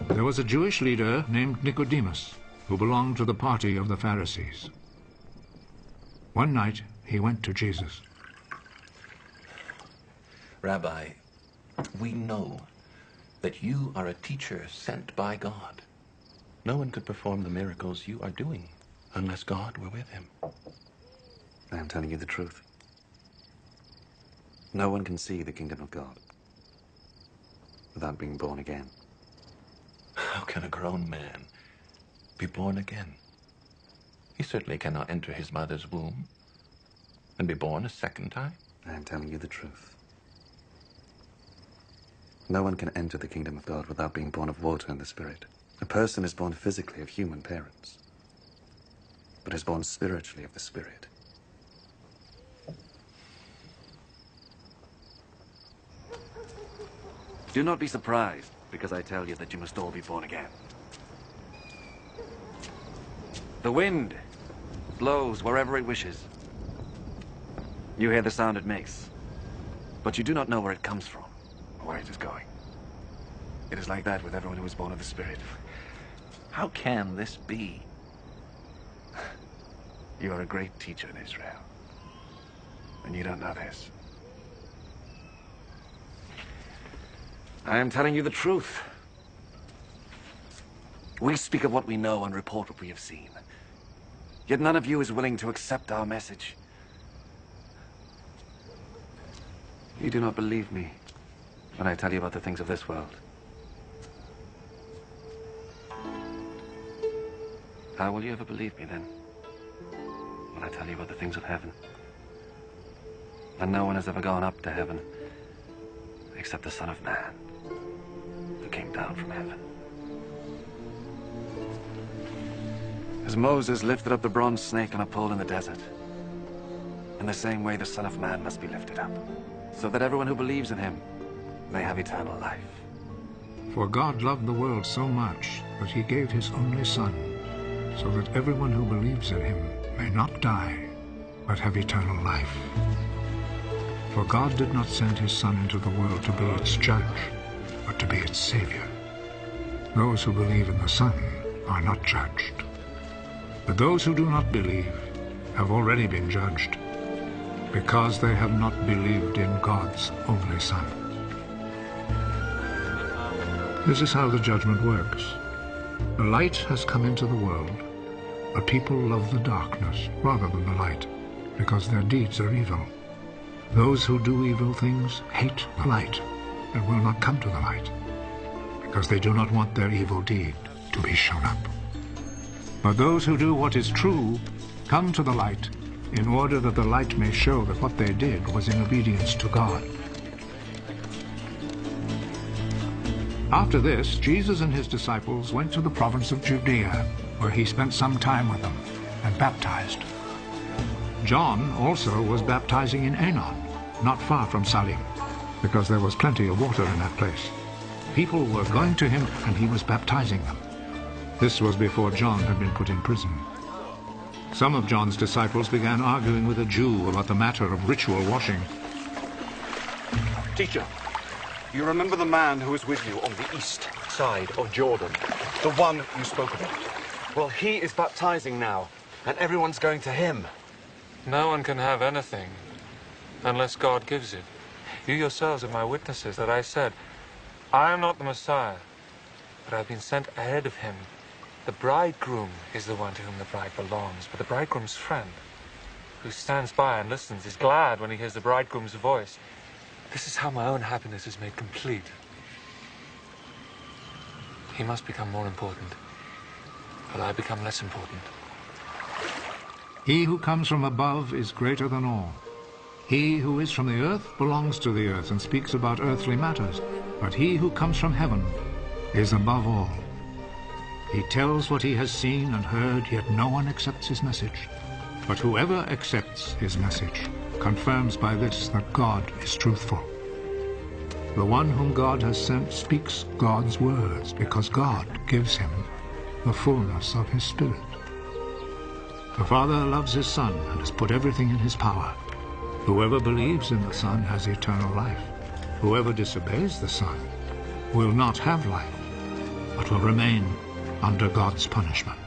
There was a Jewish leader named Nicodemus who belonged to the party of the Pharisees. One night he went to Jesus. Rabbi, we know that you are a teacher sent by God. No one could perform the miracles you are doing unless God were with him. I am telling you the truth. No one can see the kingdom of God without being born again. How can a grown man be born again? He certainly cannot enter his mother's womb and be born a second time. I am telling you the truth. No one can enter the kingdom of God without being born of water and the Spirit. A person is born physically of human parents, but is born spiritually of the Spirit. Do not be surprised because I tell you that you must all be born again. The wind blows wherever it wishes. You hear the sound it makes, but you do not know where it comes from or where it is going. It is like that with everyone who is born of the Spirit. How can this be? You are a great teacher in Israel, and you don't know this. I am telling you the truth. We speak of what we know and report what we have seen. Yet none of you is willing to accept our message. You do not believe me when I tell you about the things of this world. How will you ever believe me then, when I tell you about the things of heaven? And no one has ever gone up to heaven except the Son of Man, who came down from heaven. As Moses lifted up the bronze snake on a pole in the desert, in the same way the Son of Man must be lifted up, so that everyone who believes in him may have eternal life. For God loved the world so much that he gave his only Son, so that everyone who believes in him may not die, but have eternal life. For God did not send his Son into the world to be its judge, but to be its Savior. Those who believe in the Son are not judged. But those who do not believe have already been judged, because they have not believed in God's only Son. This is how the judgment works. The light has come into the world, but people love the darkness rather than the light, because their deeds are evil. Those who do evil things hate the light and will not come to the light, because they do not want their evil deed to be shown up. But those who do what is true come to the light, in order that the light may show that what they did was in obedience to God. After this, Jesus and his disciples went to the province of Judea, where he spent some time with them and baptized. John also was baptizing in Aenon, not far from Salim, because there was plenty of water in that place. People were going to him, and he was baptizing them. This was before John had been put in prison. Some of John's disciples began arguing with a Jew about the matter of ritual washing. Teacher, you remember the man who was with you on the east side of Jordan? The one you spoke about? Well, he is baptizing now, and everyone's going to him. No one can have anything unless God gives it. You yourselves are my witnesses that I said, I am not the Messiah, but I've been sent ahead of him. The bridegroom is the one to whom the bride belongs, but the bridegroom's friend, who stands by and listens, is glad when he hears the bridegroom's voice. This is how my own happiness is made complete. He must become more important, but I become less important. He who comes from above is greater than all. He who is from the earth belongs to the earth and speaks about earthly matters, but he who comes from heaven is above all. He tells what he has seen and heard, yet no one accepts his message. But whoever accepts his message confirms by this that God is truthful. The one whom God has sent speaks God's words, because God gives him the fullness of his Spirit. The Father loves his Son and has put everything in his power. Whoever believes in the Son has eternal life. Whoever disobeys the Son will not have life, but will remain under God's punishment.